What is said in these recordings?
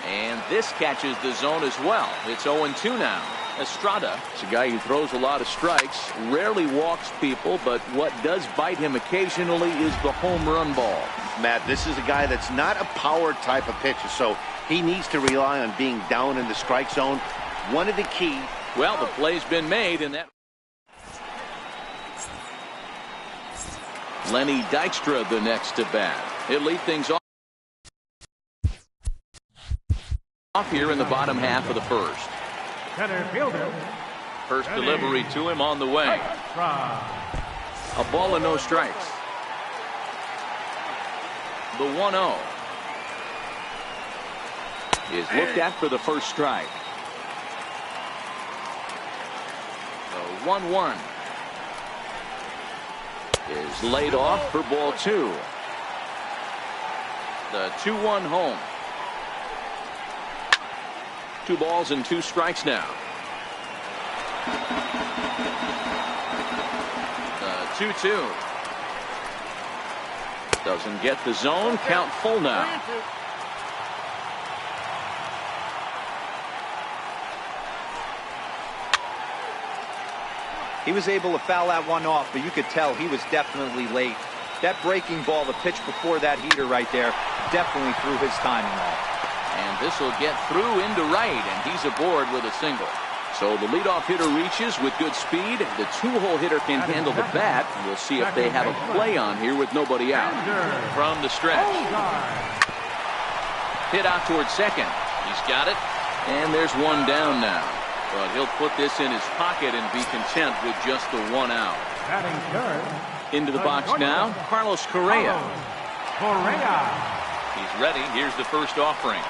And this catches the zone as well. It's 0-2 now. Estrada is a guy who throws a lot of strikes, rarely walks people, but what does bite him occasionally is the home run ball. Matt, this is a guy that's not a power type of pitcher, so he needs to rely on being down in the strike zone. One of the key. Well, the play's been made, and that. Lenny Dykstra the next to bat. He'll lead things off here in the bottom half of the first. Center fielder. First delivery to him on the way. A ball and no strikes. The 1-0 is looked at for the first strike. The 1-1 is laid off for ball 2. The 2-1 home. 2 balls and 2 strikes now. The 2-2 doesn't get the zone. Count full now. He was able to foul that one off, but you could tell he was definitely late. That breaking ball, the pitch before that heater right there, definitely threw his timing off. And this will get through into right, and he's aboard with a single. So the leadoff hitter reaches with good speed. The 2-hole hitter can handle the bat. We'll see if they have a play on here with nobody out. From the stretch. Hit out towards second. He's got it. And there's one down now. But he'll put this in his pocket and be content with just the 1 out. Into the box now, Carlos Correa. He's ready. Here's the first offering.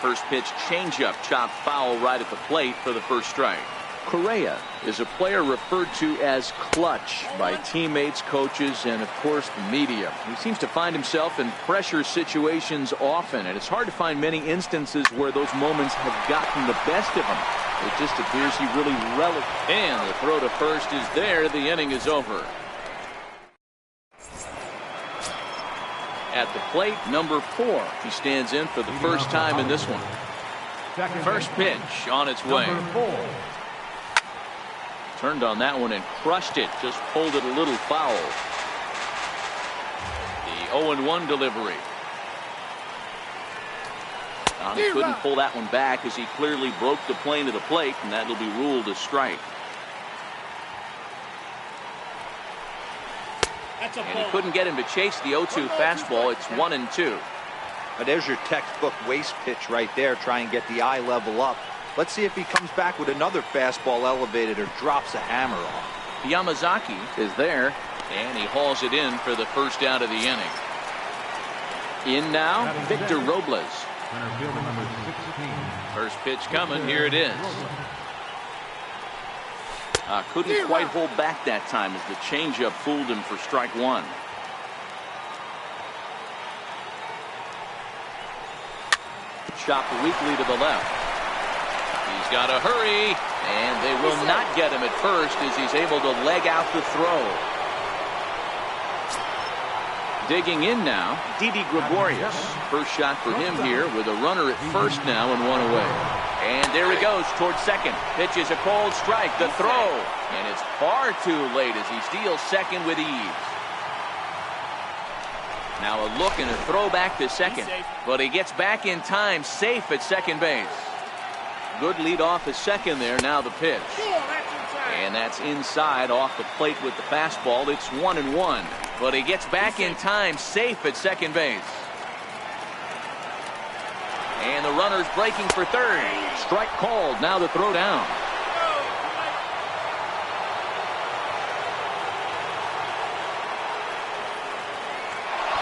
First pitch changeup, chopped foul right at the plate for the first strike. Correa is a player referred to as clutch by teammates, coaches, and of course the media. He seems to find himself in pressure situations often, and it's hard to find many instances where those moments have gotten the best of him. It just appears he really relishes. And the throw to first is there. The inning is over. At the plate, number 4. He stands in for the first time in this one. First pitch on its way. Turned on that one and crushed it. Just pulled it a little foul. The 0-1 delivery. He couldn't pull that one back as he clearly broke the plane of the plate, and that'll be ruled a strike. And he couldn't get him to chase the 0-2 fastball. It's 1-2. But there's your textbook waste pitch right there. Try and get the eye level up. Let's see if he comes back with another fastball elevated or drops a hammer off. Yamazaki is there, and he hauls it in for the first out of the inning. In now, Victor Robles. First pitch coming. Here it is. Couldn't quite hold back that time as the changeup fooled him for strike 1. Chopped weakly to the left. He's got to hurry, and they will not get him at first as he's able to leg out the throw. Digging in now, Didi Gregorius. First shot for him here with a runner at first now and 1 away. And there he goes towards second. Pitches a cold strike. The throw. And it's far too late as he steals second with ease. Now a look and a throw back to second. But he gets back in time, safe at second base. Good lead off at second there. Now the pitch. And that's inside off the plate with the fastball. It's 1-1. But he gets back in time, safe at second base. And the runner's breaking for third. Strike called. Now the throw down.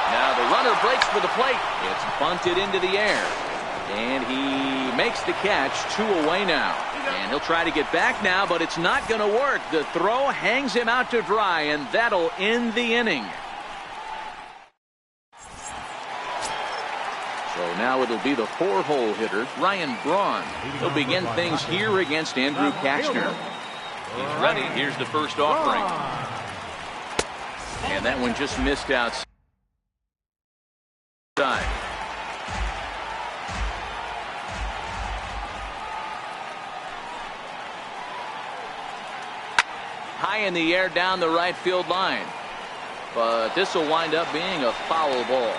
Now the runner breaks for the plate. It's bunted into the air. And he makes the catch. 2 away now. And he'll try to get back now, but it's not going to work. The throw hangs him out to dry, and that'll end the inning. So now it'll be the 4-hole hitter, Ryan Braun. He'll begin things here against Andrew Kachner. He's ready. Here's the first offering. And that one just missed outside. High in the air down the right field line. But this will wind up being a foul ball.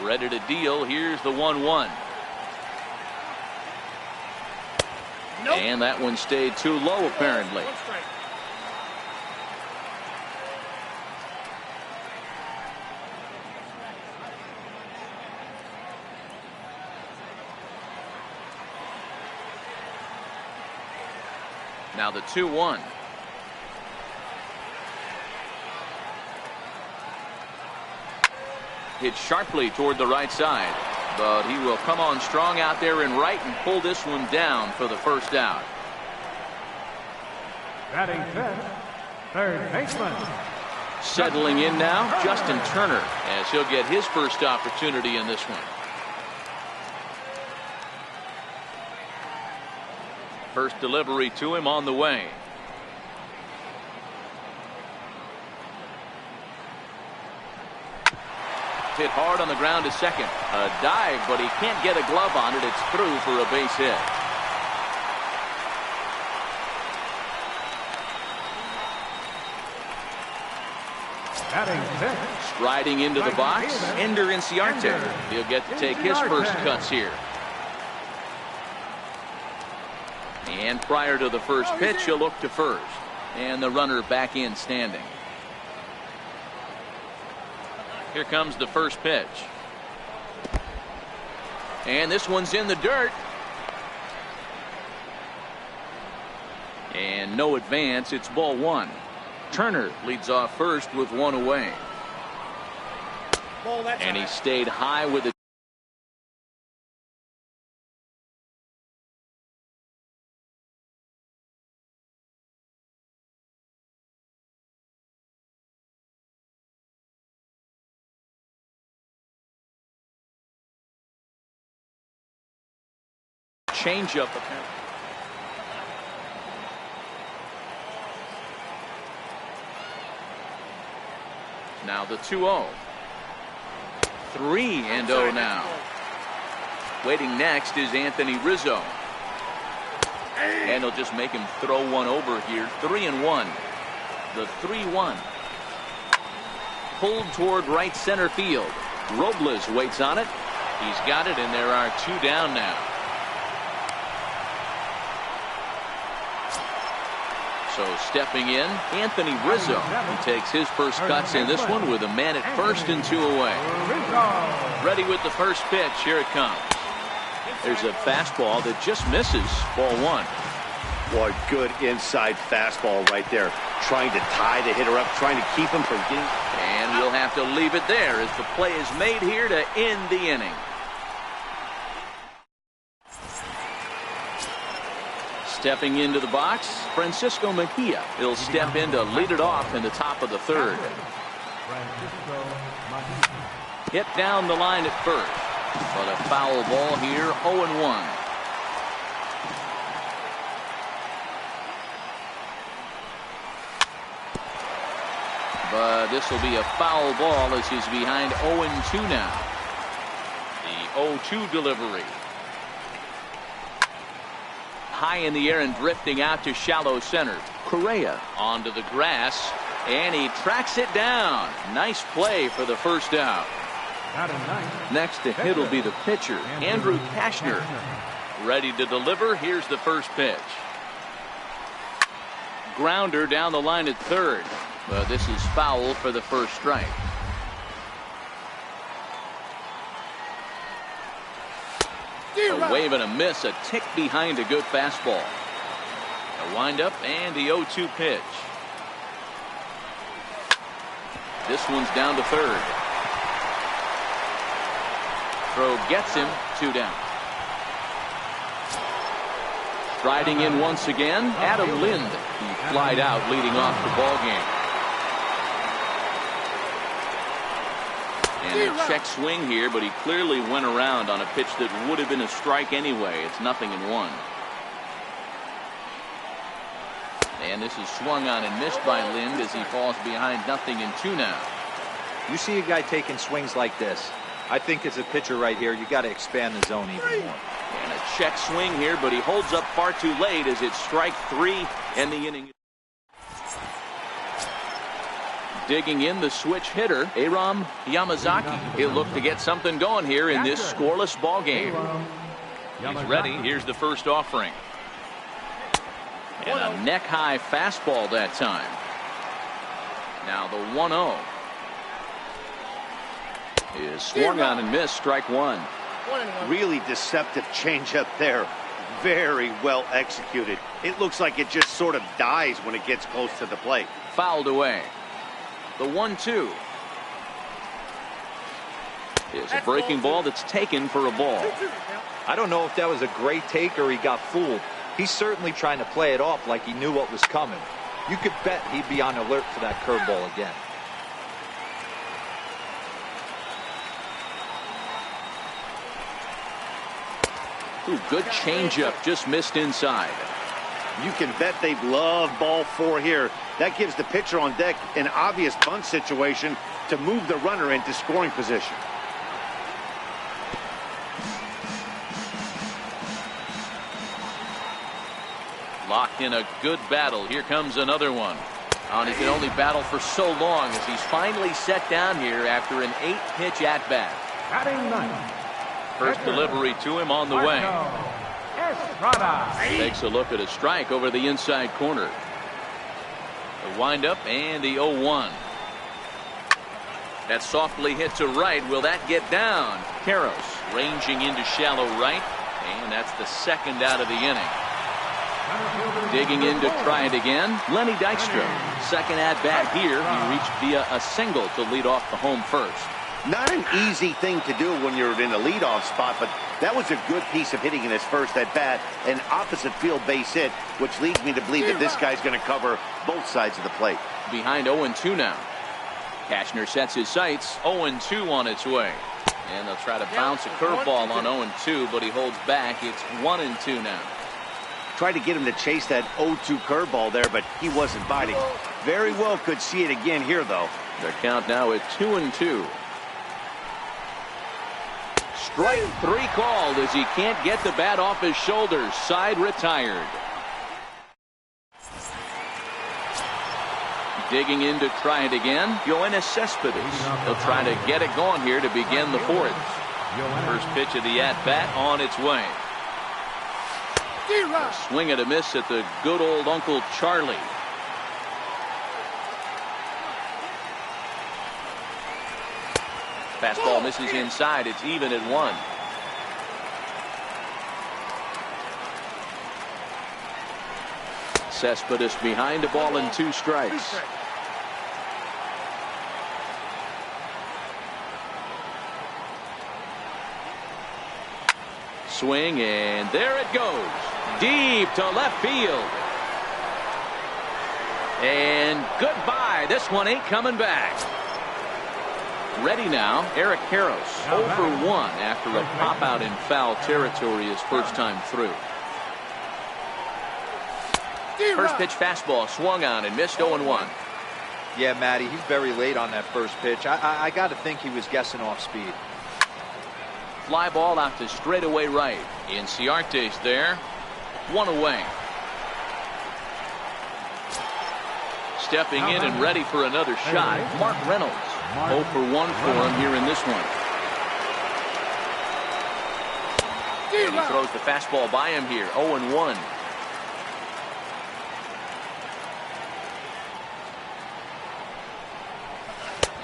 Ready to deal. Here's the 1-1. Nope. And that one stayed too low, apparently. Now the 2-1. Hit sharply toward the right side, but he will come on strong out there in right and pull this one down for the first out. Batting fifth, third baseman. Settling in now, Justin Turner, as he'll get his first opportunity in this one. First delivery to him on the way. Hit hard on the ground to second. A dive, but he can't get a glove on it. It's through for a base hit. Striding into the box, Ender Inciarte. He'll get to take his first cuts here. And prior to the first pitch, he'll look to first. And the runner back in standing. Here comes the first pitch. And this one's in the dirt. And no advance. It's ball one. Turner leads off first with one away. And he stayed high with it. Change-up apparently. Now the 2-0. 3-0 now. Waiting next is Anthony Rizzo. And he'll just make him throw one over here. 3-1. The 3-1. Pulled toward right center field. Robles waits on it. He's got it, and there are two down now. So stepping in, Anthony Rizzo. He takes his first cuts in this one with a man at first and two away. Ready with the first pitch. Here it comes. There's a fastball that just misses. Ball one. Boy, good inside fastball right there. Trying to tie the hitter up, trying to keep him from getting. And we'll have to leave it there as the play is made here to end the inning. Stepping into the box, Francisco Mejia. He'll step in to lead it off in the top of the third. Hit down the line at first. But a foul ball here, 0-1. But this will be a foul ball as he's behind 0-2 now. The 0-2 delivery. High in the air and drifting out to shallow center. Correa onto the grass, and he tracks it down. Nice play for the first out. Next to hit will be the pitcher, Andrew Kashner. Ready to deliver. Here's the first pitch. Grounder down the line at third, but this is foul for the first strike. A wave and a miss, a tick behind a good fastball. A windup and the 0-2 pitch. This one's down to third. Throw gets him, two down. Striding in once again, Adam Lind. He flied out leading off the ball game. And a check swing here, but he clearly went around on a pitch that would have been a strike anyway. It's 0-1. And this is swung on and missed by Lind as he falls behind 0-2 now. You see a guy taking swings like this. I think as a pitcher right here, you got to expand the zone even more. And a check swing here, but he holds up far too late as it's strike 3 and the inning. Digging in the switch hitter, Aram Yamazaki. He'll look to get something going here in this scoreless ball game. He's ready. Here's the first offering. And a neck-high fastball that time. Now the 1-0 is swung on and missed, strike 1. Really deceptive changeup there. Very well executed. It looks like it just sort of dies when it gets close to the plate. Fouled away. The 1-2 is a breaking ball that's taken for a ball. I don't know if that was a great take or he got fooled. He's certainly trying to play it off like he knew what was coming. You could bet he'd be on alert for that curveball again. Ooh, good changeup, just missed inside. You can bet they love ball 4 here. That gives the pitcher on deck an obvious bunt situation to move the runner into scoring position. Locked in a good battle. Here comes another one. And he can only battle for so long as he's finally set down here after an 8-pitch at-bat. Batting ninth. First delivery to him on the way. Takes a look at a strike over the inside corner. The windup and the 0-1. That's softly hit to right. Will that get down? Karros ranging into shallow right. And that's the second out of the inning. Digging in to try it again. Lenny Dykstra. Second at bat here. He reached via a single to lead off the home first. Not an easy thing to do when you're in a leadoff spot, but that was a good piece of hitting in his first at bat. An opposite field base hit, which leads me to believe that this guy's going to cover both sides of the plate. Behind 0-2 now. Cashner sets his sights. 0-2 on its way. And they'll try to bounce a curveball on 0-2, but he holds back. It's 1-2 now. Tried to get him to chase that 0-2 curveball there, but he wasn't biting. Very well could see it again here, though. Their count now at 2-2. Strike 3 called as he can't get the bat off his shoulders. Side retired. Digging in to try it again. Yoenis Cespedes. He'll try to get it going here to begin the 4th. First pitch of the at-bat on its way. A swing and a miss at the good old Uncle Charlie. Fastball misses inside. It's even at 1. Cespedes behind a ball and 2 strikes. Swing, and there it goes. Deep to left field. And goodbye. This one ain't coming back. Ready now, Eric Karros, 0 for 1 after a pop-out in foul territory his first time through. First pitch fastball swung on and missed 0-1. Yeah, Matty, he's very late on that first pitch. I got to think he was guessing off speed. Fly ball out to straightaway right. Inciarte's there. 1 away. Stepping in and ready for another shot, Mark Reynolds. 0 for 1 for him here in this one. And he throws the fastball by him here. 0-1.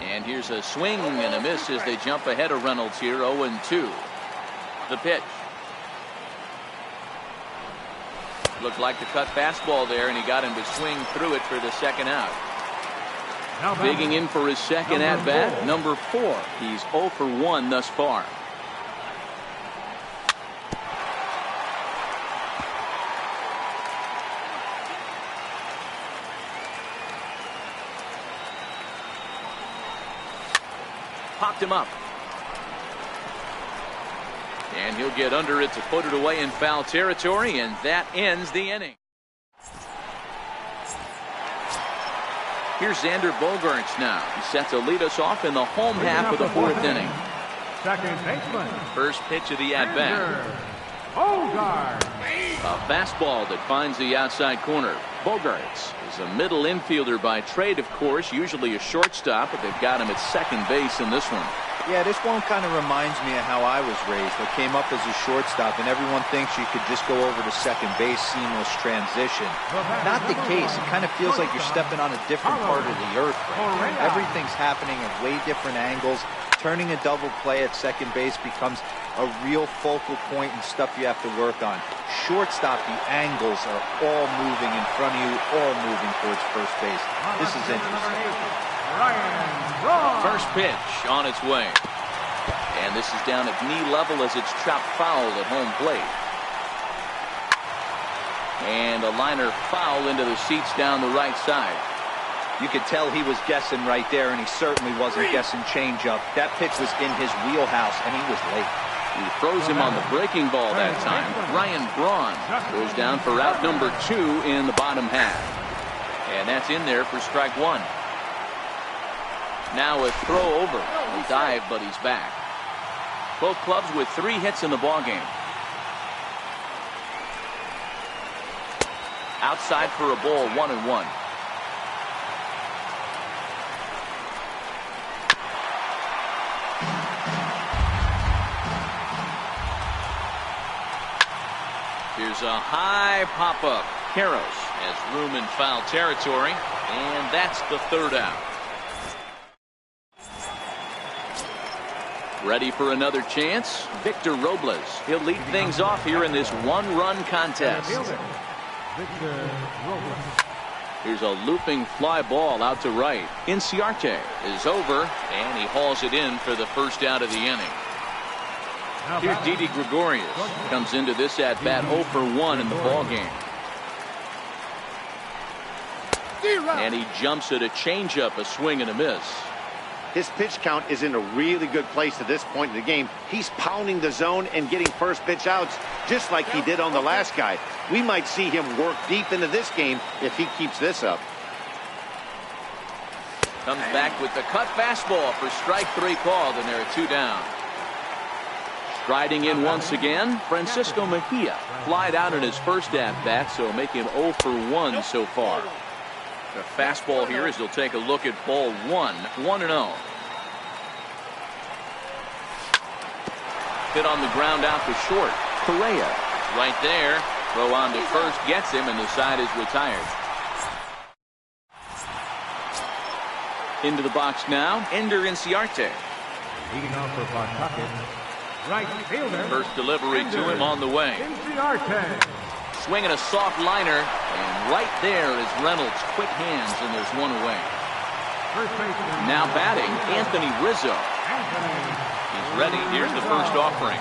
And here's a swing and a miss as they jump ahead of Reynolds here. 0-2. The pitch. Looked like the cut fastball there, and he got him to swing through it for the second out. Digging in for his second at-bat, number 4. He's 0 for 1 thus far. Popped him up. And he'll get under it to put it away in foul territory, and that ends the inning. Here's Xander Bogaerts now. He's set to lead us off in the home half of the fourth inning. Second baseman. First pitch of the at-bat. Bogaerts. A fastball that finds the outside corner. Bogaerts is a middle infielder by trade, of course, usually a shortstop, but they've got him at second base in this one. Yeah, this one kind of reminds me of how I was raised. I came up as a shortstop, and everyone thinks you could just go over to second base, seamless transition. Not the case. It kind of feels like you're stepping on a different part of the earth right here. Everything's happening at way different angles. Turning a double play at second base becomes a real focal point and stuff you have to work on. Shortstop, the angles are all moving in front of you, all moving towards first base. This is interesting. First pitch on its way. And this is down at knee level as it's chopped foul at home plate. And a liner foul into the seats down the right side. You could tell he was guessing right there, and he certainly wasn't guessing changeup. That pitch was in his wheelhouse, and he was late. He throws him on the breaking ball that time. Ryan Braun goes down for out number 2 in the bottom half. And that's in there for strike 1. Now a throw over. He dived, but he's back. Both clubs with 3 hits in the ballgame. Outside for a ball, 1-1. Here's a high pop-up. Karros has room in foul territory, and that's the third out. Ready for another chance? Victor Robles. He'll lead things off here in this one-run contest. Here's a looping fly ball out to right. Inciarte is over, and he hauls it in for the first out of the inning. Here's Didi Gregorius. Comes into this at-bat 0 for 1 in the ballgame. And he jumps at a changeup, a swing and a miss. His pitch count is in a really good place at this point in the game. He's pounding the zone and getting first pitch outs just like he did on the last guy. We might see him work deep into this game if he keeps this up. Comes back with the cut fastball for strike 3 called, and there are 2 down. Striding in once again, Francisco Mejia. Flied out in his first at-bat, so make him 0 for 1 so far. The fastball here as he'll take a look at ball 1, 1-0. Hit on the ground out to short. Correa right there. Throw on to first, gets him, and the side is retired. Into the box now, Ender Inciarte. Leading off for Pawtucket, right fielder. First delivery to him on the way. Inciarte. Swinging a soft liner, and right there is Reynolds. Quick hands, and there's 1 away. First baseman. Now batting, Anthony Rizzo. He's ready. Here's the first offering.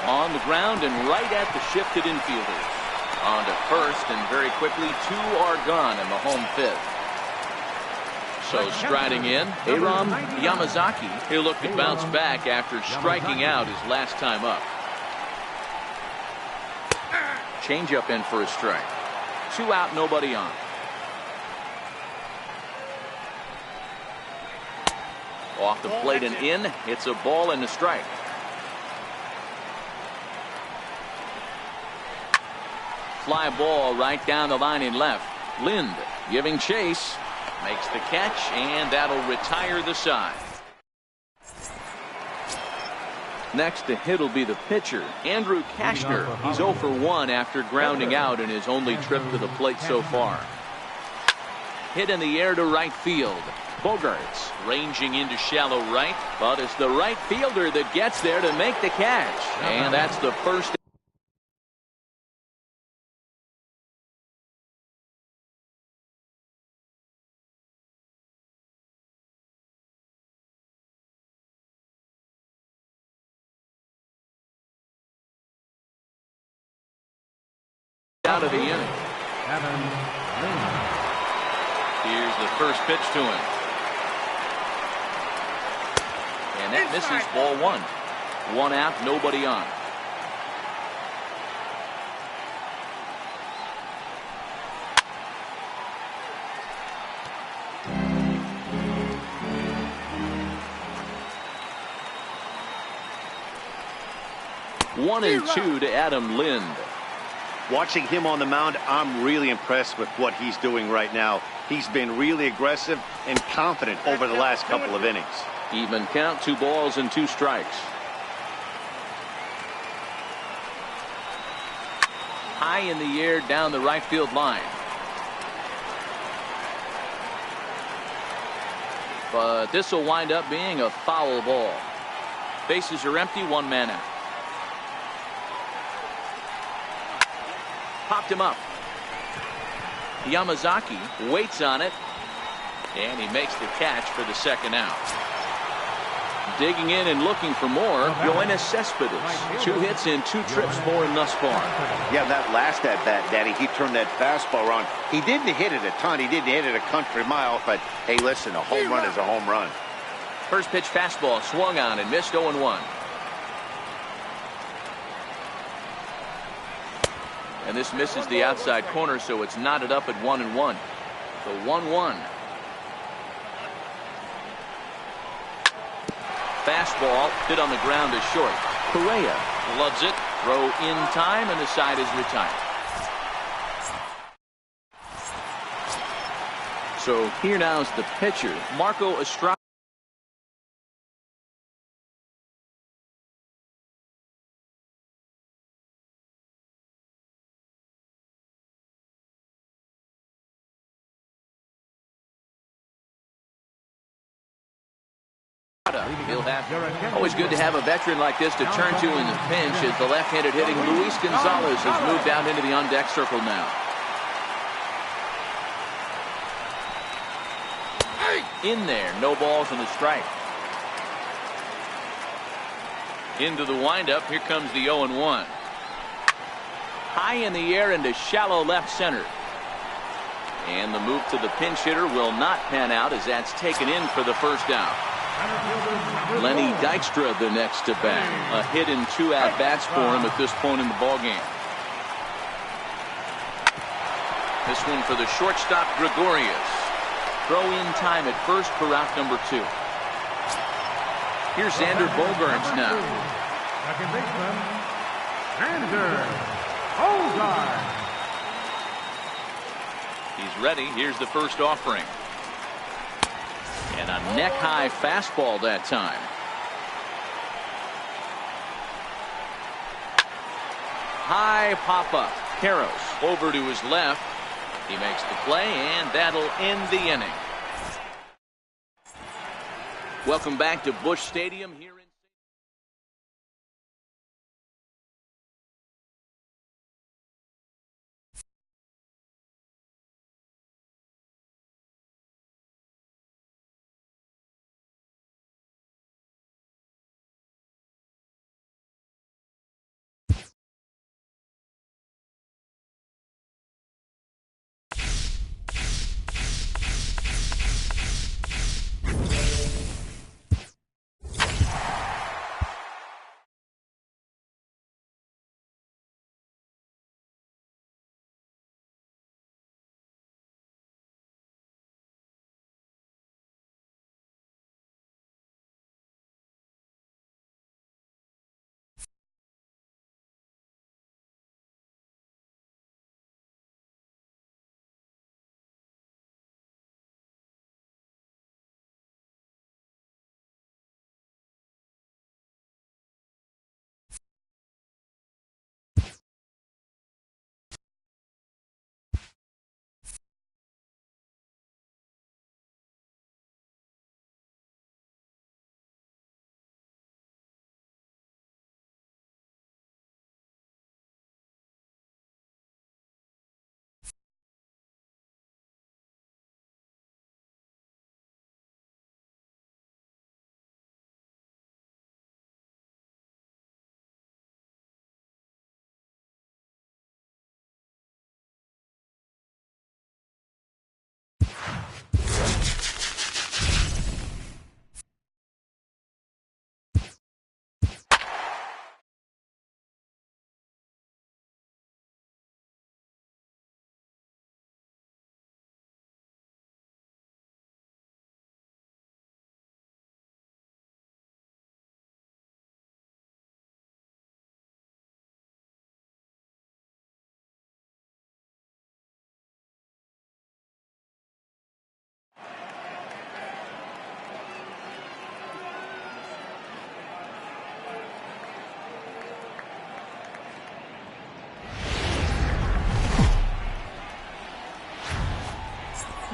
On the ground and right at the shifted infielders. On to first, and very quickly 2 are gone in the home 5th. So striding in, Aram Yamazaki. He'll look to bounce back after striking out his last time up. Changeup in for a strike. 2 out, nobody on. Off the plate and in. It's a ball and a strike. Fly ball right down the line in left. Lind giving chase. Makes the catch, and that'll retire the side. Next to hit will be the pitcher, Andrew Kashner. He's 0 for 1 after grounding out in his only trip to the plate so far. Hit in the air to right field. Bogaerts ranging into shallow right, but it's the right fielder that gets there to make the catch. And that's the first out of the inning. Here's the first pitch to him. And that misses, ball 1. 1 out, nobody on. 1-2 to Adam Lind. Watching him on the mound, I'm really impressed with what he's doing right now. He's been really aggressive and confident over the last couple of innings. Even count, 2 balls and 2 strikes. High in the air down the right field line. But this will wind up being a foul ball. Bases are empty, 1 man out. Popped him up. Yamazaki waits on it, and he makes the catch for the 2nd out. Digging in and looking for more, Yoenis Cespedes. 2 hits and 2 trips for him thus far. Yeah, that last at bat, Daddy, he turned that fastball around. He didn't hit it a ton. He didn't hit it a country mile, but hey, listen, a home run is a home run. First pitch fastball swung on and missed 0-1. And this misses the outside corner, so it's knotted up at 1-1. So 1-1. Fastball hit on the ground is short. Correa loves it. Throw in time, and the side is retired. So here now is the pitcher, Marco Estrada. He'll have always good to have a veteran like this to turn to in the pinch as the left-handed hitting Luis Gonzalez has moved out into the on-deck circle now. In there, no balls and a strike. Into the windup, here comes the 0-1. High in the air into shallow left center. And the move to the pinch hitter will not pan out as that's taken in for the 1st out. Lenny Dykstra the next to bat. A hit and 2 at-bats for him at this point in the ballgame. This one for the shortstop, Gregorius. Throw in time at first for out number 2. Here's Xander Bogaerts now. Second baseman, Xander Bogaerts. He's ready. Here's the first offering. And a neck-high fastball that time. High pop-up. Karros over to his left. He makes the play, and that'll end the inning. Welcome back to Busch Stadium here in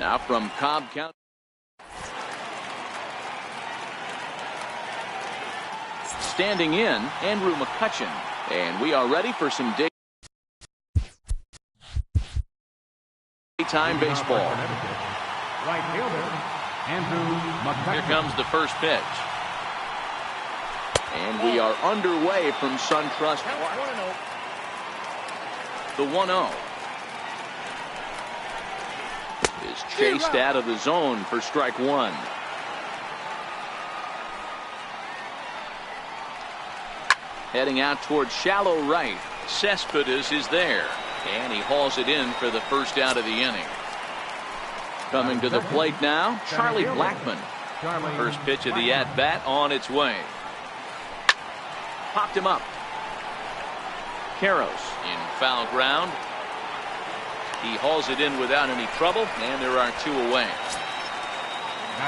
Now from Cobb County. Standing in, Andrew McCutcheon. And we are ready for some daytime baseball. Right fielder, Andrew McCutcheon. Here comes the first pitch. And we are underway from SunTrust Park. The 1-0 is chased out of the zone for strike one. Heading out towards shallow right. Cespedes is there. And he hauls it in for the first out of the inning. Coming to the plate now, Charlie Blackmon. First pitch of the at-bat on its way. Popped him up. Karros in foul ground. He hauls it in without any trouble, and there are two away.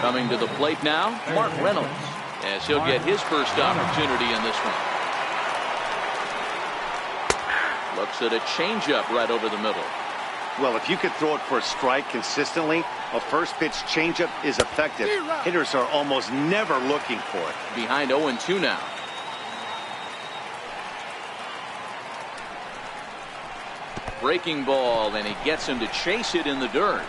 Coming to the plate now, Mark Reynolds, as he'll get his first opportunity in this one. Looks at a changeup right over the middle. Well, if you could throw it for a strike consistently, a first pitch changeup is effective. Hitters are almost never looking for it. Behind 0-2 now. Breaking ball, and he gets him to chase it in the dirt.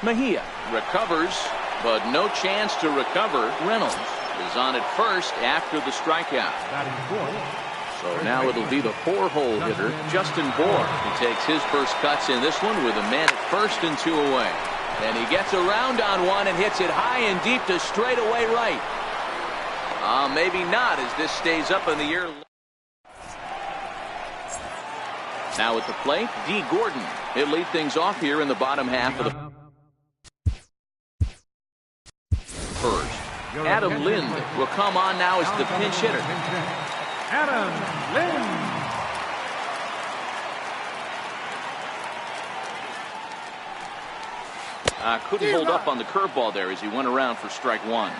Mejia recovers, but no chance to recover. Reynolds is on at first after the strikeout. So now it'll be the four-hole hitter, Justin Bour. He takes his first cuts in this one with a man at first and two away. And he gets around on one and hits it high and deep to straightaway right. Maybe not, as this stays up in the air. Now at the plate, D. Gordon. He'll lead things off here in the bottom half of the first. Adam Lind will come on now as the pinch hitter. Adam Lind. Couldn't hold up on the curveball there as he went around for strike one.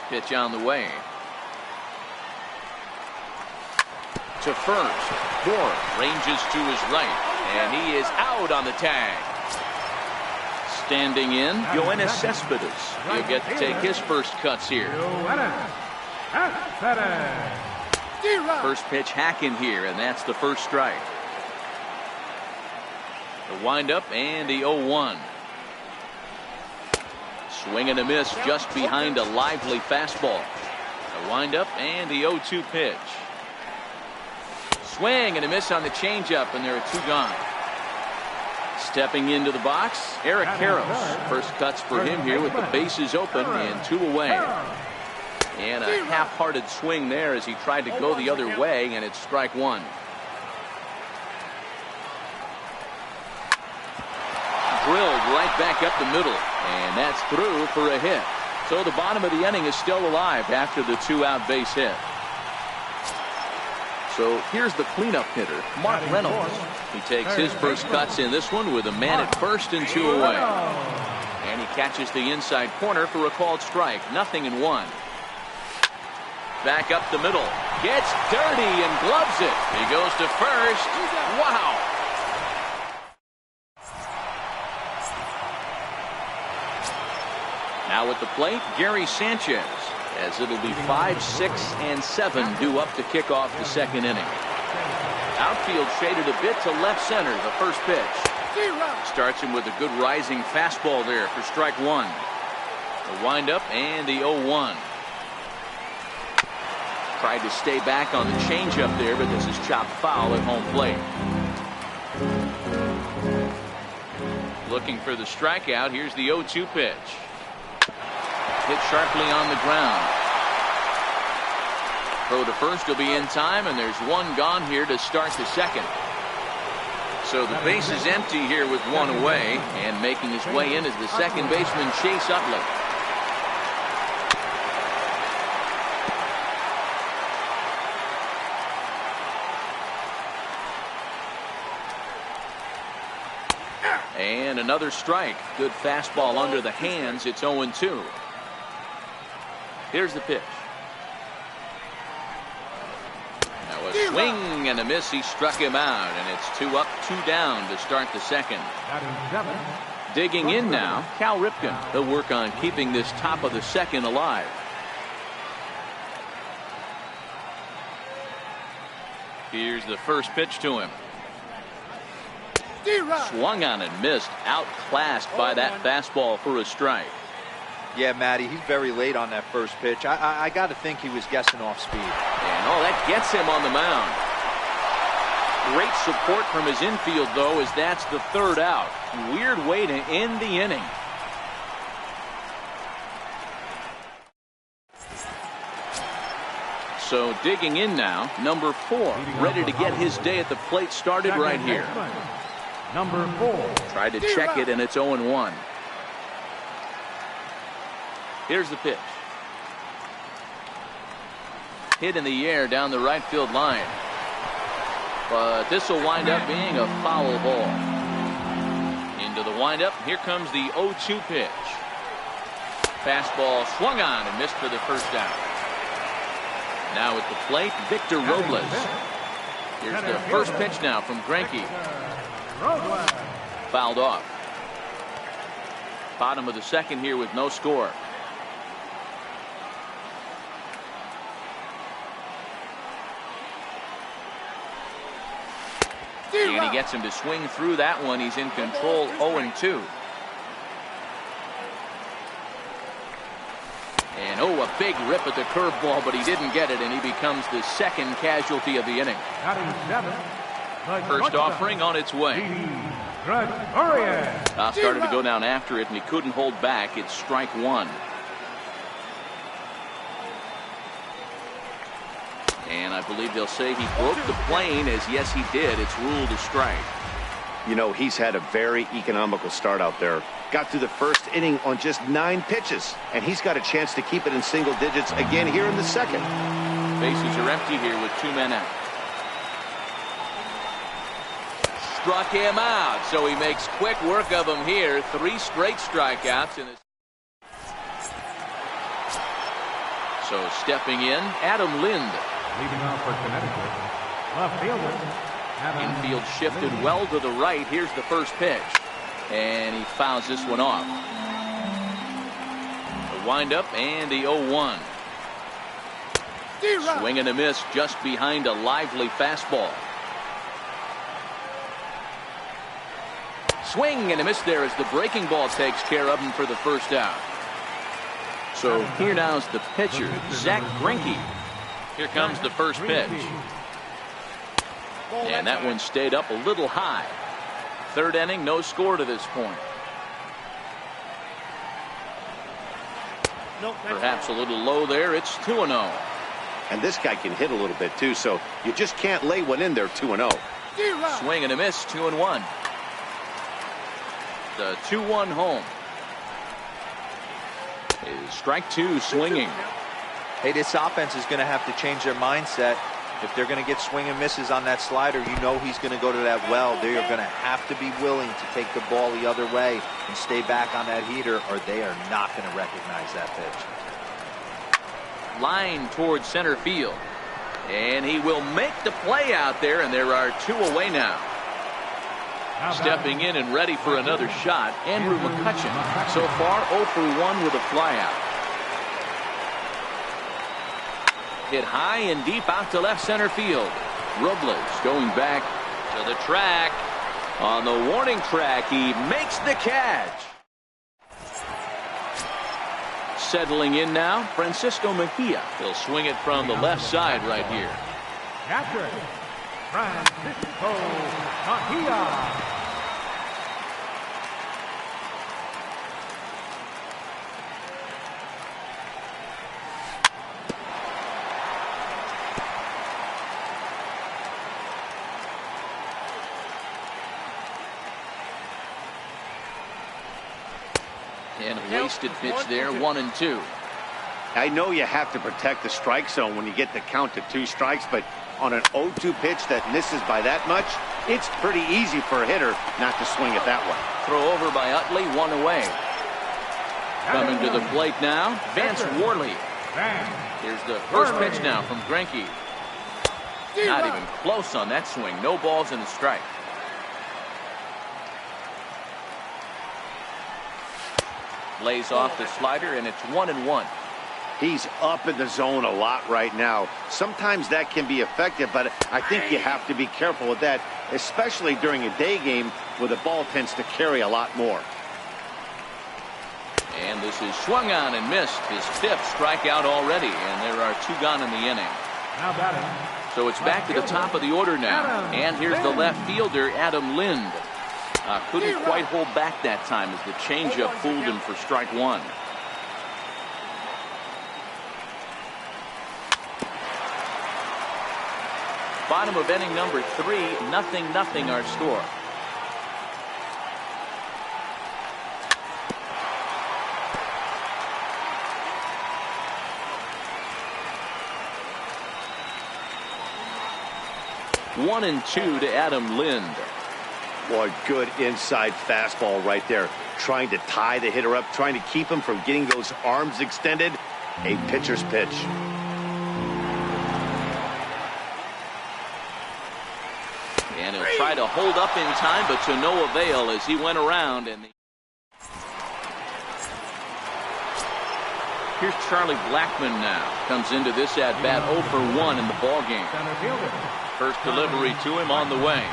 Pitch on the way. To first. Bour ranges to his right, and he is out on the tag. Standing in, Yoenis Cespedes. He'll get to take his first cuts here. First pitch hacking here, and that's the first strike. The windup and the 0-1. Swing and a miss just behind a lively fastball. The windup and the 0-2 pitch. Swing and a miss on the changeup, and there are two gone. Stepping into the box, Eric Karros. First cuts for him here with the bases open and two away. And a half-hearted swing there as he tried to go the other way, and it's strike one. Drilled right back up the middle, and that's through for a hit. So the bottom of the inning is still alive after the two-out base hit. So here's the cleanup hitter, Mark Reynolds. He takes his first cuts in this one with a man at first and two away. And he catches the inside corner for a called strike. 0-1. Back up the middle. Gets dirty and gloves it. He goes to first. Wow. Now at the plate, Gary Sanchez. As it'll be 5, 6, and 7 due up to kick off the second inning. Outfield shaded a bit to left center, the first pitch. Starts him with a good rising fastball there for strike one. The windup and the 0-1. Tried to stay back on the changeup there, but this is chopped foul at home plate. Looking for the strikeout. Here's the 0-2 pitch. Hit sharply on the ground. Throw to first will be in time, and there's one gone here to start the second. So the base is empty here with one away, and making his way in is the second baseman Chase Utley. And another strike. Good fastball under the hands. It's 0-2. Here's the pitch. Now a swing and a miss. He struck him out, and it's 2 up, 2 down to start the second. Digging in now, Cal Ripken. He'll work on keeping this top of the second alive. Here's the first pitch to him. Swung on and missed. Outclassed by that fastball for a strike. Yeah, Matty, he's very late on that first pitch. I got to think he was guessing off speed. And that gets him on the mound. Great support from his infield, though, as that's the third out. Weird way to end the inning. So digging in now, number 4, ready to get his day at the plate started right here. Number 4. Tried to check it, and it's 0-1. Here's the pitch. Hit in the air down the right field line. But this will wind up being a foul ball. Into the windup. Here comes the 0-2 pitch. Fastball swung on and missed for the first down. Now at the plate, Victor Robles. Here's the first pitch now from Greinke. Fouled off. Bottom of the second here with no score. And he gets him to swing through that one. He's in control, 0-2. And a big rip at the curveball, but he didn't get it, and he becomes the second casualty of the inning. First offering on its way. Started to go down after it, and he couldn't hold back. It's strike 1. And I believe they'll say he broke the plane, as yes he did. It's ruled a strike. You know, he's had a very economical start out there. Got through the first inning on just 9 pitches, and he's got a chance to keep it in single digits again here in the second. Bases are empty here with 2 men out. Struck him out, so he makes quick work of him here. 3 straight strikeouts in this. So stepping in, Adam Lind. Leading off for Connecticut, left fielder. Infield shifted well to the right. Here's the first pitch. And he fouls this one off. The windup and the 0-1. Swing and a miss just behind a lively fastball. Swing and a miss there as the breaking ball takes care of him for the first out. So here now is the pitcher, Zach Greinke. Here comes the first pitch. And that one stayed up a little high. Third inning, no score to this point. Perhaps a little low there. It's 2-0. And this guy can hit a little bit too, so you just can't lay one in there 2-0. Swing and a miss, 2-1. The 2-1 home. Is strike 2 swinging. Hey, this offense is going to have to change their mindset. If they're going to get swing and misses on that slider, you know he's going to go to that well. They are going to have to be willing to take the ball the other way and stay back on that heater, or they are not going to recognize that pitch. Line towards center field. And he will make the play out there, and there are 2 away now. Stepping in and ready for another shot, Andrew McCutchen. So far, 0 for 1 with a flyout. Hit high and deep out to left center field. Robles going back to the track. On the warning track, he makes the catch. Settling in now, Francisco Mejia. He'll swing it from the left side right here. Catcher, Francisco Mejia. And a wasted pitch there, 1-2. I know you have to protect the strike zone when you get the count to 2 strikes, but on an 0-2 pitch that misses by that much, it's pretty easy for a hitter not to swing it that way. Throw over by Utley, 1 away. Coming to the plate now, Vance Worley. Here's the first pitch now from Greinke. Not even close on that swing. No balls in the strike. Lays off the slider, and it's 1-1. He's up in the zone a lot right now. Sometimes that can be effective, but I think you have to be careful with that, especially during a day game where the ball tends to carry a lot more. And this is swung on and missed. His 5th strikeout already, and there are 2 gone in the inning. Now batting. So it's back to the top of the order now. And here's the left fielder, Adam Lind. Couldn't quite hold back that time as the changeup fooled him for strike 1. Bottom of inning number 3, 0-0 our score. One and 2 to Adam Lind. Boy, good inside fastball right there. Trying to tie the hitter up, trying to keep him from getting those arms extended. A pitcher's pitch. And he'll try to hold up in time, but to no avail as he went around. And here's Charlie Blackmon now. Comes into this at bat 0 for 1 in the ball game. First delivery to him on the way.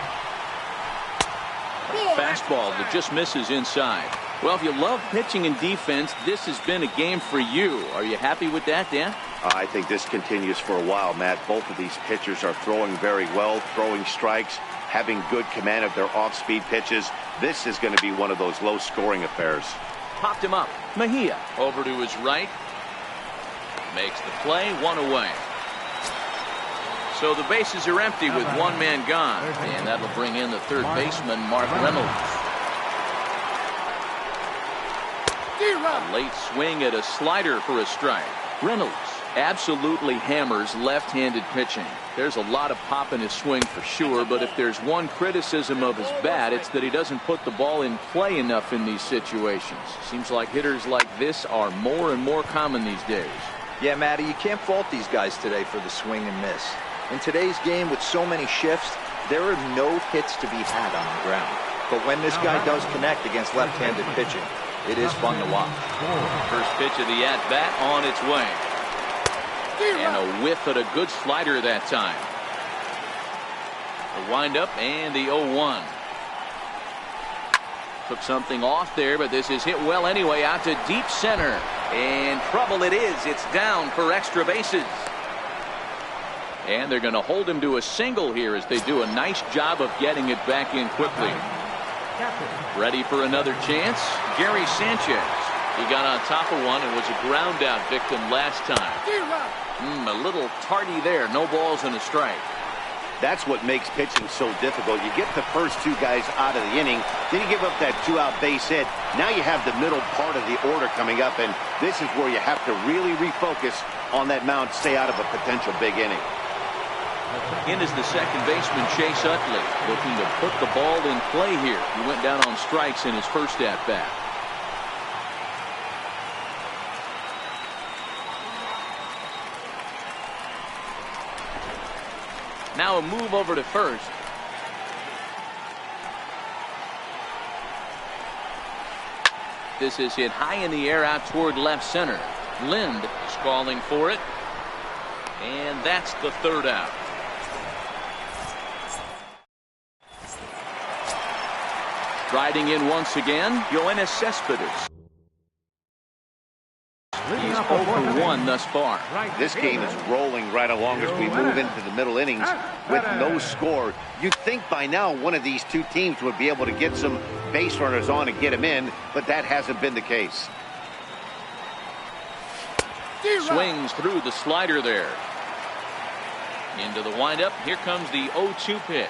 Fastball that just misses inside. Well, if you love pitching and defense, this has been a game for you. Are you happy with that, Dan? I think this continues for a while, Matt. Both of these pitchers are throwing very well, throwing strikes, having good command of their off-speed pitches. This is going to be one of those low-scoring affairs. Popped him up. Mejia over to his right. Makes the play, 1 away. So the bases are empty with 1 man gone. And that'll bring in the third baseman, Mark Reynolds. A late swing at a slider for a strike. Reynolds absolutely hammers left-handed pitching. There's a lot of pop in his swing for sure, but if there's one criticism of his bat, it's that he doesn't put the ball in play enough in these situations. Seems like hitters like this are more and more common these days. Yeah, Matty, you can't fault these guys today for the swing and miss. In today's game with so many shifts, there are no hits to be had on the ground. But when this guy does connect against left-handed pitching, it is fun to watch. First pitch of the at-bat on its way. And a whiff at a good slider that time. The windup and the 0-1. Took something off there, but this is hit well anyway out to deep center. And trouble it is. It's down for extra bases. And they're going to hold him to a single here as they do a nice job of getting it back in quickly. Ready for another chance? Gary Sanchez. He got on top of one and was a ground out victim last time. A little tardy there. No balls and a strike. That's what makes pitching so difficult. You get the first 2 guys out of the inning, then you give up that 2-out base hit. Now you have the middle part of the order coming up, and this is where you have to really refocus on that mound, stay out of a potential big inning. In is the second baseman, Chase Utley, looking to put the ball in play here. He went down on strikes in his first at-bat. Now a move over to first. This is hit high in the air out toward left center. Lind is calling for it. And that's the 3rd out. Riding in once again, Yoenis Cespedes. He's 0 for 1 thus far. This game is rolling right along as we move into the middle innings with no score. You'd think by now one of these 2 teams would be able to get some base runners on and get them in, but that hasn't been the case. Swings through the slider there. Into the windup. Here comes the 0-2 pitch.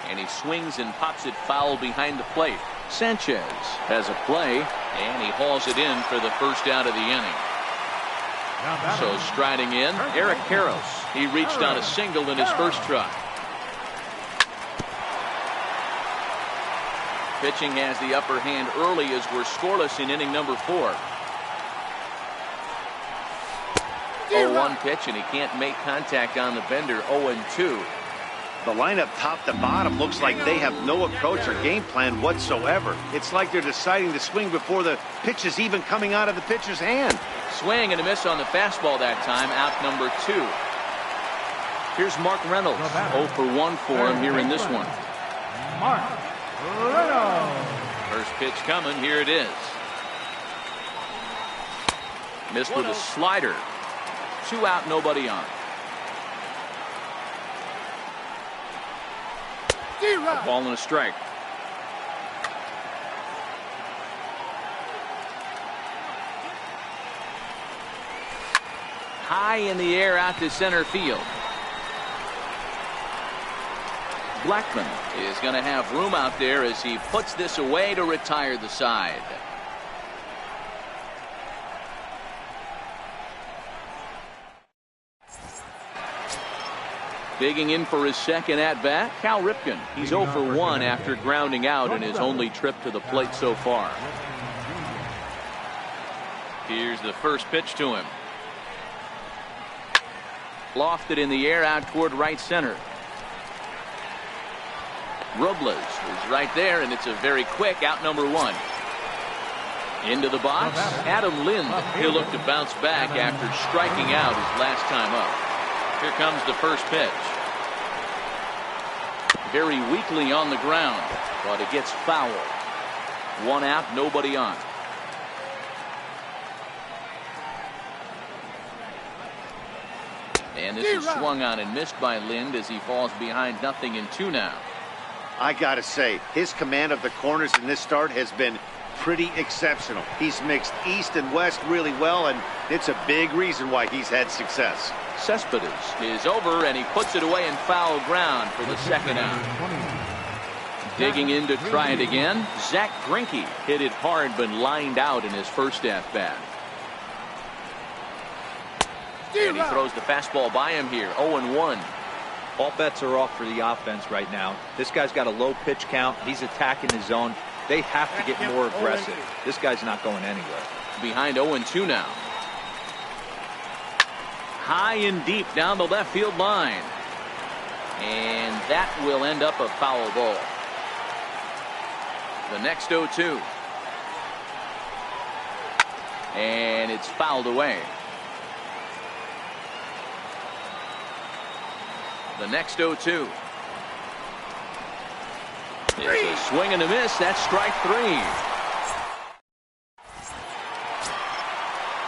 And he swings and pops it foul behind the plate. Sanchez has a play, and he hauls it in for the first out of the inning. So striding in, Eric Karros. He reached on a single in his first try. Pitching has the upper hand early as we're scoreless in inning number 4. 0-1 pitch, and he can't make contact on the bender. 0-2. The lineup top to bottom looks like they have no approach or game plan whatsoever. It's like they're deciding to swing before the pitch is even coming out of the pitcher's hand. Swing and a miss on the fastball that time, out number 2. Here's Mark Reynolds. 0 for 1 for him here in this one. Mark Reynolds. First pitch coming. Here it is. Missed with a slider. 2 out, nobody on. A ball and a strike. High in the air out to center field. Blackman is going to have room out there as he puts this away to retire the side. Digging in for his second at-bat, Cal Ripken. He's 0 for 1 after grounding out in his only trip to the plate so far. Here's the first pitch to him. Lofted in the air out toward right center. Robles is right there, and it's a very quick out number 1. Into the box, Adam Lind. He'll look to bounce back after striking out his last time up. Here comes the first pitch. Very weakly on the ground, but it gets foul. 1 out, nobody on. And this is swung on and missed by Lind as he falls behind 0-2 now. I gotta say, his command of the corners in this start has been pretty exceptional. He's mixed east and west really well, and it's a big reason why he's had success. Cespedes is over, and he puts it away in foul ground for the second out. Digging in to try it again, Zach Greinke hit it hard but lined out in his first at-bat. And he throws the fastball by him here, 0-1. All bets are off for the offense right now. This guy's got a low pitch count. He's attacking his zone. They have to get more aggressive. This guy's not going anywhere. Behind 0-2 now. High and deep down the left field line. And that will end up a foul ball. The next 0-2. And it's fouled away. The next 0-2. It's a swing and a miss. That's strike 3.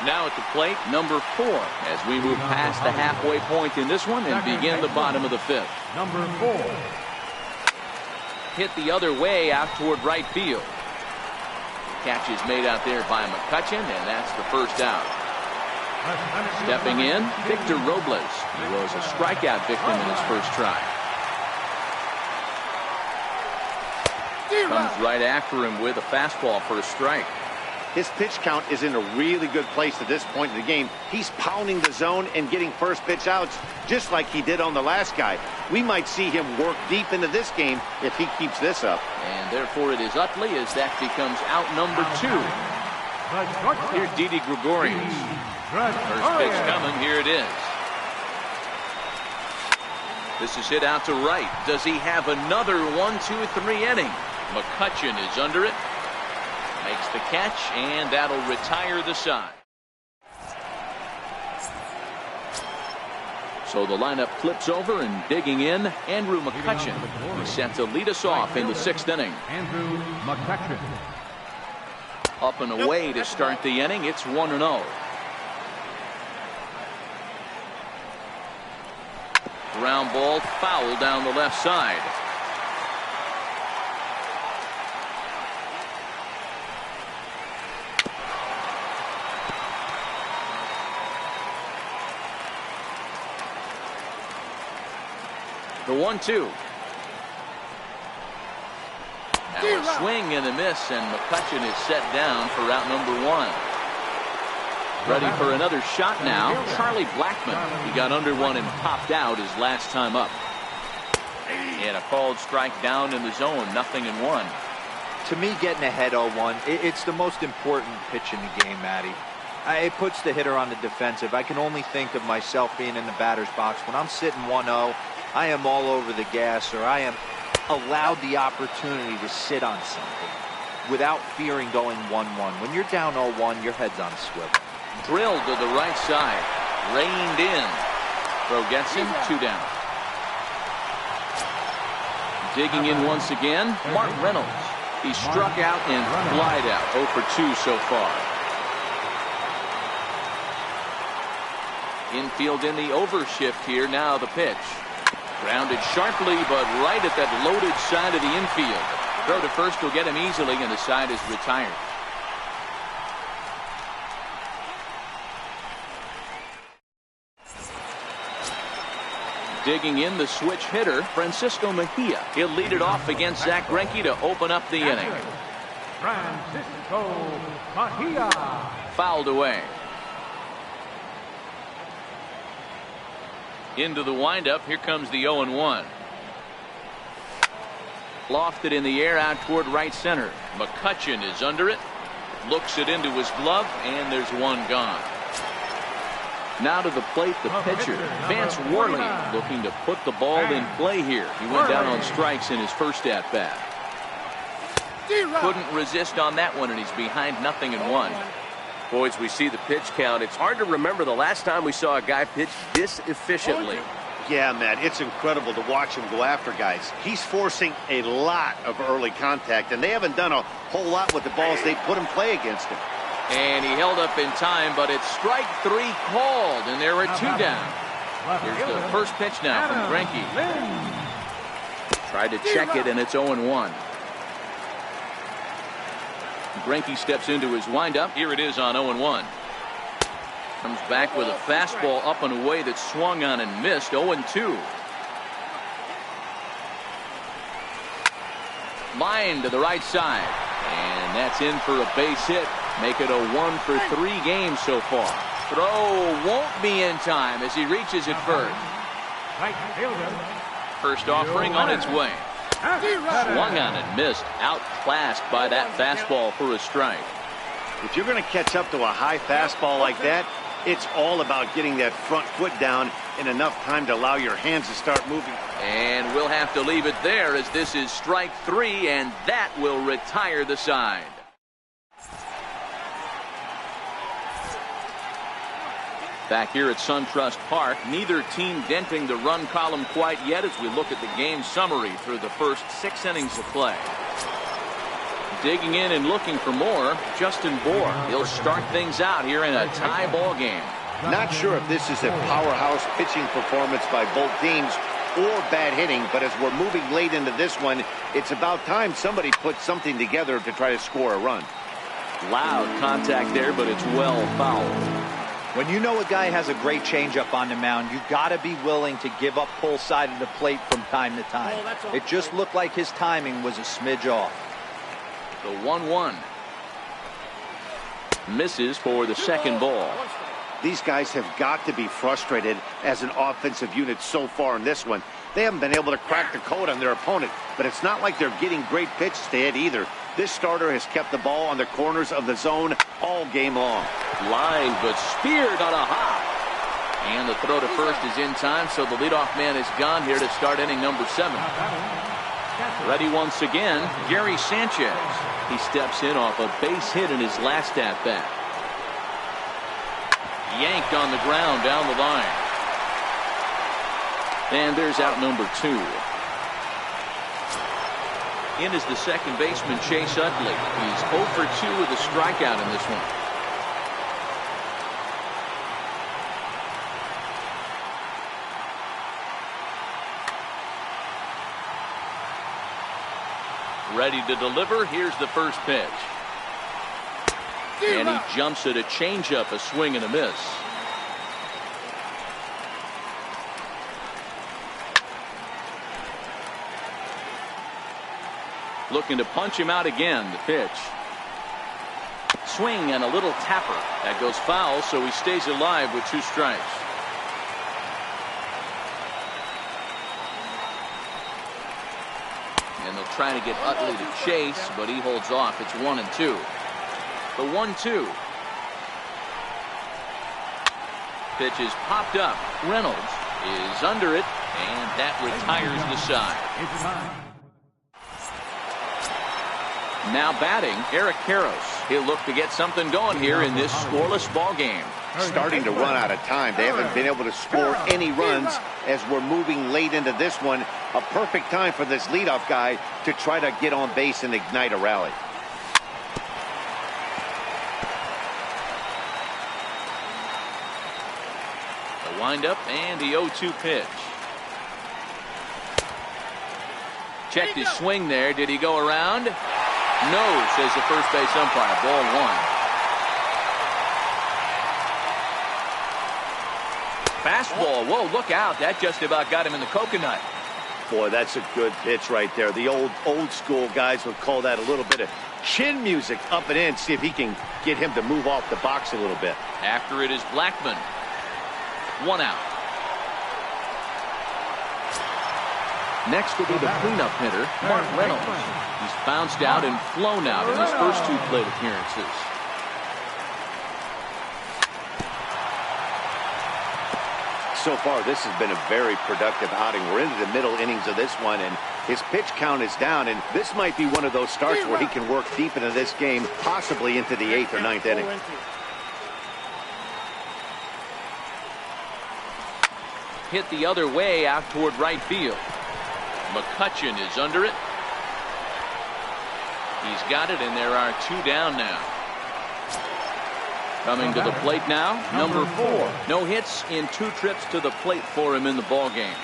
Now at the plate, number 4, as we move past the halfway point in this one and begin the bottom of the 5th. Number 4. Hit the other way out toward right field. Catch is made out there by McCutchen, and that's the first out. Stepping in, Victor Robles. He was a strikeout victim in his first try. Comes right after him with a fastball for a strike. His pitch count is in a really good place at this point in the game. He's pounding the zone and getting first pitch outs just like he did on the last guy. We might see him work deep into this game if he keeps this up. And therefore it is Utley as that becomes out number 2. Here's Didi Gregorius. First pitch coming. Here it is. This is hit out to right. Does he have another 1-2-3 inning? McCutchen is under it. Makes the catch, and that'll retire the side. So the lineup flips over, and digging in, Andrew McCutchen. He's set to lead us off in the 6th inning. Andrew McCutchen. Up and away to start the inning. It's 1-0. Ground ball foul down the left side. The 1-2. Now a swing and a miss, and McCutchen is set down for route number 1. Ready for another shot now. Charlie Blackman. He got under one and popped out his last time up. And a called strike down in the zone. 0-1. To me, getting ahead 0-1, it's the most important pitch in the game, Matty. It puts the hitter on the defensive. I can only think of myself being in the batter's box. When I'm sitting 1-0, I am all over the gas, or I am allowed the opportunity to sit on something without fearing going 1-1. When you're down 0-1, your head's on a swivel. Drilled to the right side. Reined in. Throw gets him. 2 down. Digging in once again, Mark Reynolds. He struck out and flied out. 0 for 2 so far. Infield in the overshift here. Now the pitch. Grounded sharply, but right at that loaded side of the infield. Throw to first will get him easily, and the side is retired. Digging in the switch hitter, Francisco Mejia. He'll lead it off against Zach Greinke to open up the inning. Francisco Mejia. Fouled away. Into the windup. Here comes the 0-1. Lofted in the air out toward right center. McCutchen is under it. Looks it into his glove, and there's one gone. Now to the plate, the pitcher, Vance Worley, looking to put the ball in play here. He went down on strikes in his first at-bat. Couldn't resist on that one, and he's behind 0-1. Boys, we see the pitch count. It's hard to remember the last time we saw a guy pitch this efficiently. Yeah, Matt, it's incredible to watch him go after guys. He's forcing a lot of early contact, and they haven't done a whole lot with the balls they put in play against him. And he held up in time, but it's strike 3 called, and there are 2 down. Here's the first pitch now from Greinke. Tried to check it, and it's 0-1. Greinke steps into his windup. Here it is on 0-1. Comes back with a fastball up and away that swung on and missed. 0-2. Line to the right side. And that's in for a base hit. Make it a 1 for 3 games so far. Throw won't be in time as he reaches it first. First offering on its way. Swung on and missed. Outclassed by that fastball for a strike. If you're going to catch up to a high fastball like that, it's all about getting that front foot down in enough time to allow your hands to start moving. And we'll have to leave it there as this is strike 3, and that will retire the side. Back here at SunTrust Park, neither team denting the run column quite yet as we look at the game summary through the first 6 innings of play. Digging in and looking for more, Justin Bour. He'll start things out here in a tie ball game. Not sure if this is a powerhouse pitching performance by both teams or bad hitting, but as we're moving late into this one, it's about time somebody puts something together to try to score a run. Loud contact there, but it's well fouled. When you know a guy has a great changeup on the mound, you got to be willing to give up pull side of the plate from time to time. It just looked like his timing was a smidge off. The 1-1. Misses for the second ball. These guys have got to be frustrated as an offensive unit so far in this one. They haven't been able to crack the code on their opponent, but it's not like they're getting great pitches to hit either. This starter has kept the ball on the corners of the zone all game long. Line, but speared on a hop. And the throw to first is in time, so the leadoff man is gone here to start inning number 7. Ready once again, Gary Sanchez. He steps in off a base hit in his last at-bat. Yanked on the ground down the line. And there's out number 2. In is the second baseman, Chase Utley. He's 0 for 2 with a strikeout in this one. Ready to deliver. Here's the first pitch. And he jumps at a changeup, a swing and a miss. Looking to punch him out again. The pitch. Swing and a little tapper. That goes foul, so he stays alive with 2 strikes. And they'll try to get Utley to chase, but he holds off. It's 1-2. The 1-2. Pitch is popped up. Reynolds is under it. And that retires the side. It's time. Now batting, Eric Karros. He'll look to get something going here in this scoreless ball game. Starting to run out of time. They haven't been able to score any runs as we're moving late into this one. A perfect time for this leadoff guy to try to get on base and ignite a rally. The windup and the 0-2 pitch. Checked his swing there. Did he go around? No, says the first base umpire. Ball one. Fastball. Whoa, look out. That just about got him in the coconut. Boy, that's a good pitch right there. The old school guys would call that a little bit of chin music up and in. See if he can get him to move off the box a little bit. After it is Blackman. 1 out. Next will be the cleanup hitter, Mark Reynolds. He's bounced out and flown out in his first 2 plate appearances. So far, this has been a very productive outing. We're into the middle innings of this one, and his pitch count is down, and this might be one of those starts where he can work deep into this game, possibly into the 8th or 9th inning. Hit the other way out toward right field. McCutchen is under it. He's got it, and there are 2 down now. Coming to the plate now, number 4. No hits in 2 trips to the plate for him in the ball game.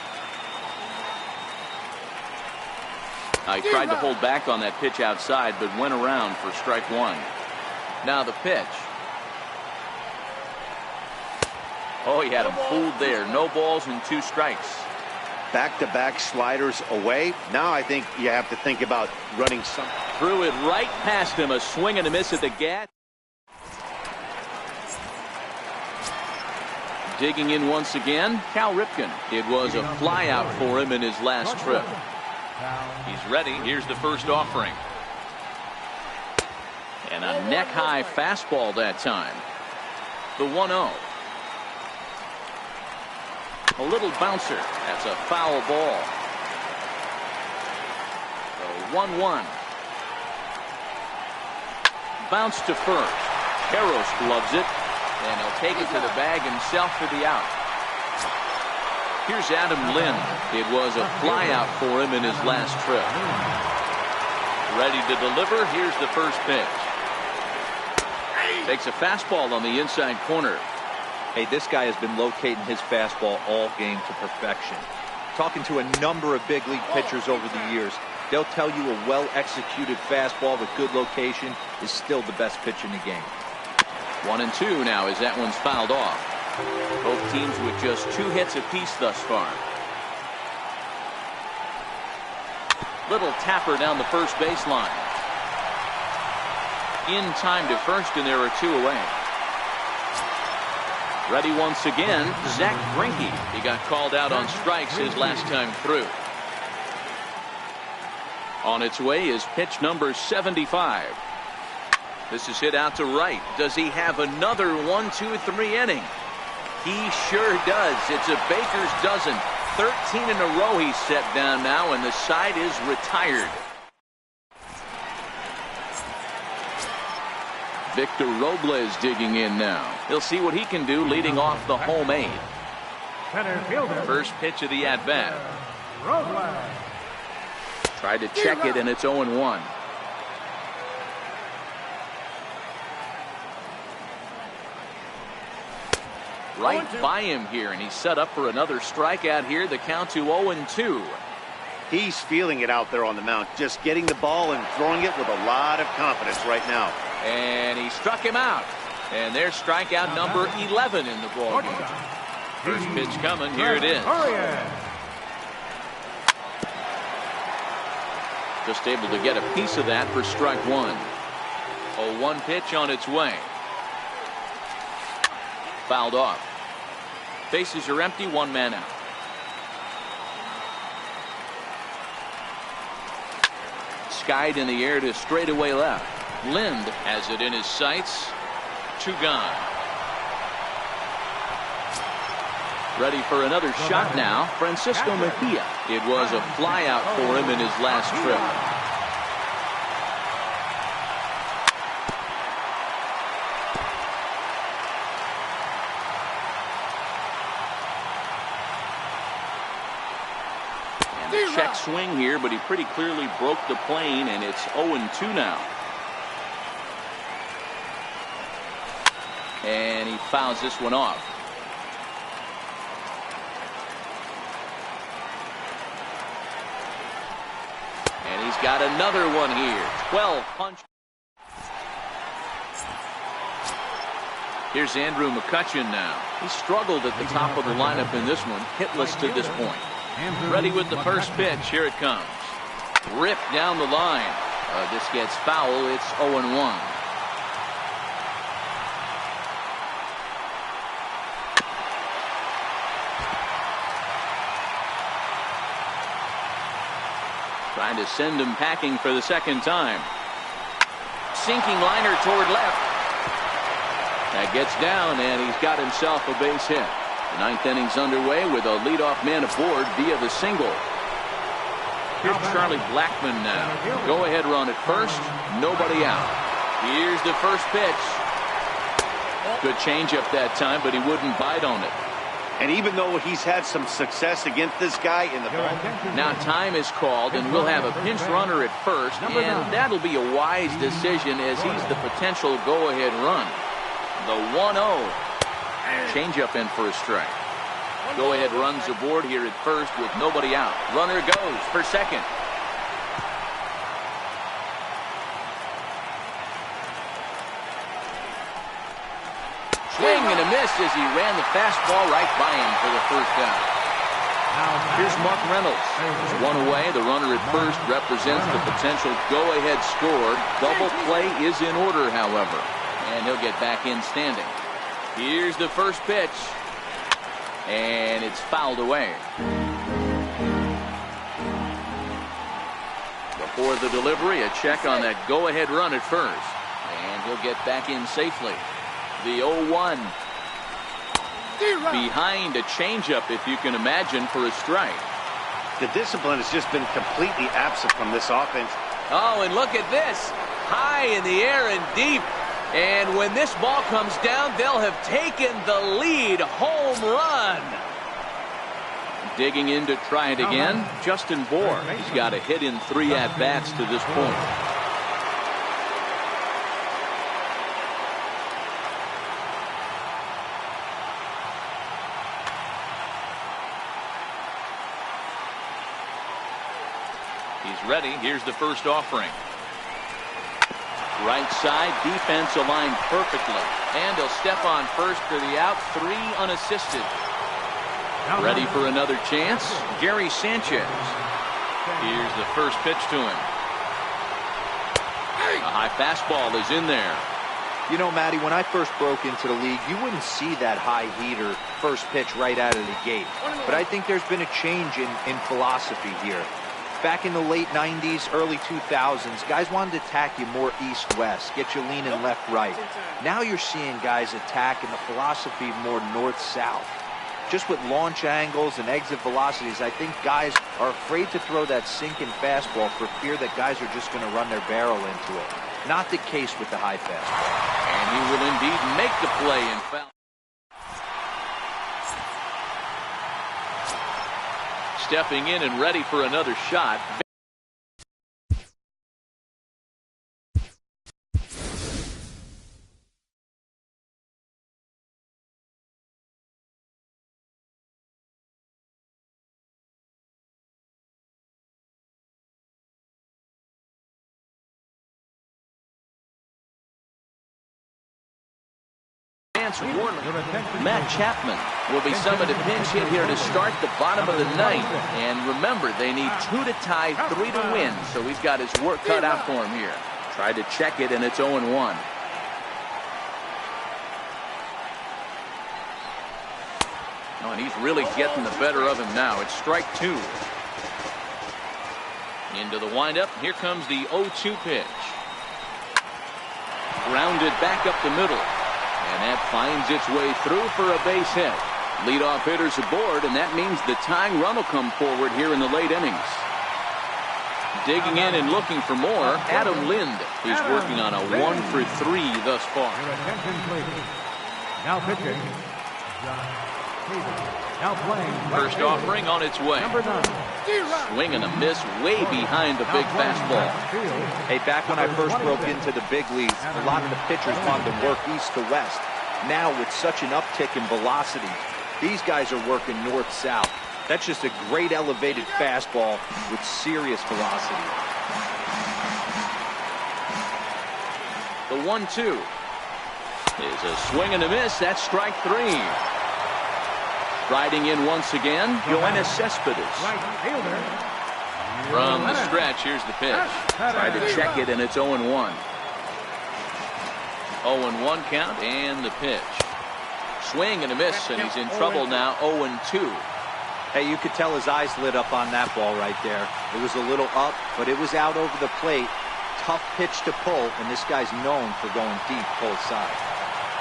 I tried to hold back on that pitch outside, but went around for strike 1. Now the pitch. Oh, he had him fooled there. No balls and 2 strikes. Back-to-back sliders away. Now I think you have to think about running some. Threw it right past him. A swing and a miss at the gas. Digging in once again, Cal Ripken. It was a fly out for him in his last trip. He's ready. Here's the first offering. And a neck-high fastball that time. The 1-0. A little bouncer. That's a foul ball. The 1-1. Bounce to first. Karros gloves it. And he'll take it to the bag himself for the out. Here's Adam Lind. It was a fly out for him in his last trip. Ready to deliver. Here's the first pitch. Takes a fastball on the inside corner. Hey, this guy has been locating his fastball all game to perfection. Talking to a number of big league pitchers over the years, they'll tell you a well-executed fastball with good location is still the best pitch in the game. 1-2 now as that one's fouled off. Both teams with just 2 hits apiece thus far. Little tapper down the first baseline. In time to first, and there are 2 away. Ready once again, Zach Greinke. He got called out on strikes his last time through. On its way is pitch number 75. This is hit out to right. Does he have another 1-2-3 inning? He sure does. It's a baker's dozen. 13 in a row he's set down now, and the side is retired. Victor Robles digging in now. He'll see what he can do leading off the home 8. Center fielder. First pitch of the at-bat. Robles. Tried to check it, and it's 0-1. Right by him here, and he's set up for another strikeout here. The count to 0-2. He's feeling it out there on the mound, just getting the ball and throwing it with a lot of confidence right now. And he struck him out. And there's strikeout number 11 in the ball game. First pitch coming. Here it is. Just able to get a piece of that for strike 1. 0-1 pitch on its way. Fouled off. Bases are empty. 1 man out. Skied in the air to straightaway left. Lind has it in his sights. 2 gone. Ready for another shot now, Francisco Mejia. It was a flyout for him in his last trip. And a check swing here, but he pretty clearly broke the plane, and it's 0-2 now. And he fouls this one off. And he's got another one here. 12 punch. Here's Andrew McCutchen now. He struggled at the top of the lineup in this one. Hitless to this point. Ready with the first pitch. Here it comes. Ripped down the line. This gets foul. It's 0-1. Trying to send him packing for the second time. Sinking liner toward left. That gets down, and he's got himself a base hit. The ninth inning's underway with a leadoff man aboard via the single. Here's Charlie Blackmon now. Go-ahead run at first. Nobody out. Here's the first pitch. Good changeup that time, but he wouldn't bite on it. And even though he's had some success against this guy in the ball. Now time is called, and we'll have a pinch runner at first, and that'll be a wise decision as he's the potential go-ahead run. The 1-0. Changeup in for a strike. Go-ahead runs aboard here at first with nobody out. Runner goes for second. Swing and a miss as he ran the fastball right by him for the first down. Here's Mark Reynolds. One away. The runner at first represents the potential go-ahead score. Double play is in order, however. And he'll get back in standing. Here's the first pitch. And it's fouled away. Before the delivery, a check on that go-ahead run at first. And he'll get back in safely. The 0-1. Behind a changeup, if you can imagine, for a strike. The discipline has just been completely absent from this offense. Oh, and look at this. High in the air and deep. And when this ball comes down, they'll have taken the lead. Home run. Digging in to try it again, Justin Bohr. He's got a hit in 3 at-bats to this point. He's ready. Here's the first offering. Right side, defense aligned perfectly. And he'll step on first for the out. 3 unassisted. Ready for another chance. Gary Sanchez. Here's the first pitch to him. A high fastball is in there. You know, Matty, when I first broke into the league, you wouldn't see that high heater first pitch right out of the gate. But I think there's been a change in philosophy here. Back in the late 90s, early 2000s, guys wanted to attack you more east-west, get you leaning left-right. Now you're seeing guys attack in the philosophy more north-south. Just with launch angles and exit velocities, I think guys are afraid to throw that sinking fastball for fear that guys are just going to run their barrel into it. Not the case with the high fastball. And he will indeed make the play and foul. Stepping in and ready for another shot. Matt Chapman will be summoned a pinch hit here to start the bottom of the ninth. And remember, they need 2 to tie, 3 to win. So he's got his work cut out for him here. Tried to check it, and it's 0-1. Oh, and he's really getting the better of him now. It's strike 2. Into the windup. Here comes the 0-2 pitch. Grounded back up the middle. And that finds its way through for a base hit. Leadoff hitters aboard, and that means the tying run will come forward here in the late innings. Digging in and looking for more, Adam Lind. He's working on a 1-for-3 thus far. Your attention, please. Now pitching. Now playing. First offering on its way. Number 9. Swing and a miss way behind the big fastball. Hey, back when I first broke into the big leagues, a lot of the pitchers wanted to work east to west. Now, with such an uptick in velocity, these guys are working north-south. That's just a great elevated fastball with serious velocity. The 1-2 is a swing and a miss. That's strike 3. Riding in once again, Yoenis Cespedes. Right fielder. From the stretch, here's the pitch. Tried to check it, and it's 0-1. 0-1 count, and the pitch. Swing and a miss, and he's in trouble now, 0-2. Hey, you could tell his eyes lit up on that ball right there. It was a little up, but it was out over the plate. Tough pitch to pull, and this guy's known for going deep pull side.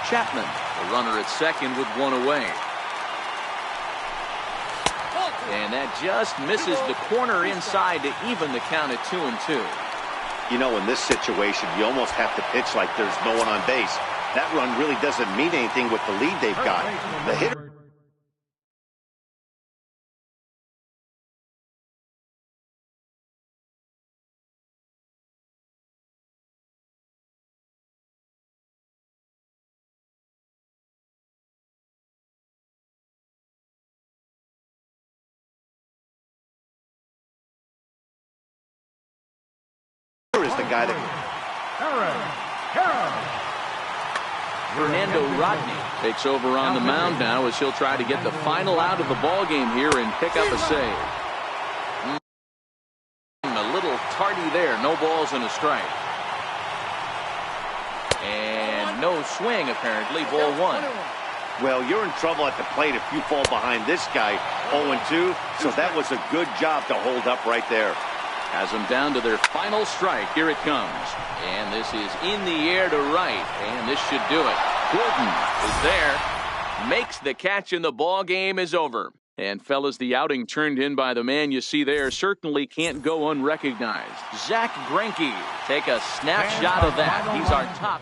Chapman, the runner at second with one away. And that just misses the corner inside to even the count at 2-2. You know, in this situation, you almost have to pitch like there's no one on base. That run really doesn't mean anything with the lead they've got. The hitter... is the guy that... Fernando Rodney takes over on the mound now as he'll try to get the final out of the ball game here and pick up a save. A little tardy there. No balls and a strike. And no swing, apparently. Ball 1. Well, you're in trouble at the plate if you fall behind this guy 0-2, so that was a good job to hold up right there. Has them down to their final strike. Here it comes. And this is in the air to right. And this should do it. Gordon is there. Makes the catch, and the ball game is over. And fellas, the outing turned in by the man you see there certainly can't go unrecognized. Zach Greinke. Take a snapshot of that. He's our top